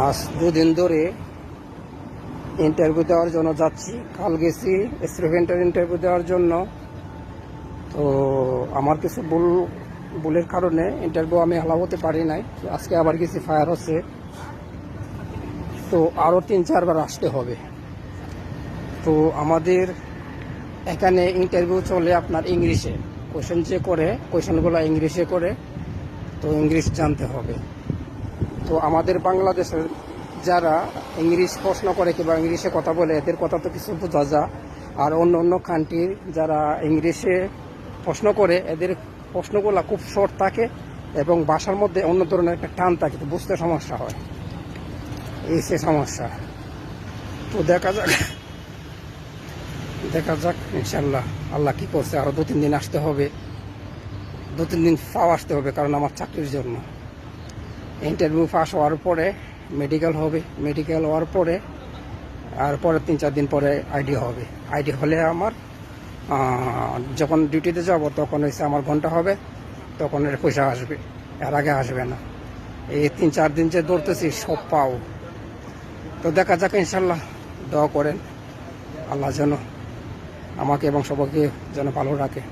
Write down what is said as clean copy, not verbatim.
আজ দুদিন ধরে ইন্টারভিউ দেওয়ার জন্য যাচ্ছি। কাল গেছি স্টুডেন্টের ইন্টারভিউ দেওয়ার জন্য। তো আমার কিছু ভুলের কারণে ইন্টারভিউ আমি অ্যালাউ হতে পারি নাই। আজকে আবার গেছি ফায়ার হচ্ছে, তো আরও 3-4 বার আসতে হবে। তো আমাদের এখানে ইন্টারভিউ চলে আপনার ইংলিশে, কোয়েশন যে করে কোয়েশনগুলো ইংলিশে করে, তো ইংলিশ জানতে হবে। তো আমাদের বাংলাদেশের যারা ইংলিশ প্রশ্ন করে কিংবা ইংলিশে কথা বলে এদের কথা তো কিছু বোঝা যায়, আর অন্য অন্য কান্ট্রির যারা ইংলিশে প্রশ্ন করে এদের প্রশ্নগুলো খুব শর্ট থাকে এবং ভাষার মধ্যে অন্য ধরনের একটা টান থাকে, তো বুঝতে সমস্যা হয়, এই সে সমস্যা। তো দেখা যাক ইনশাল্লাহ আল্লাহ কি করছে। আরও 2-3 দিন আসতে হবে, 2-3 দিন ফাও আসতে হবে, কারণ আমার চাকরির জন্য। ইন্টারভিউ পাস হওয়ার পরে মেডিকেল হবে, মেডিকেল হওয়ার পরে আর পরে 3-4 দিন পরে আইডি হবে। আইডি হলে আমার যখন ডিউটিতে যাব তখন হচ্ছে আমার ঘন্টা হবে, তখন এর পয়সা আসবে, এর আগে আসবে না। এই 3-4 দিন যে দৌড়তেছি সব পাও। তো দেখা যাক ইনশাল্লাহ, দোয়া করেন আল্লাহ যেন আমাকে এবং সবাইকে যেন ভালো রাখে।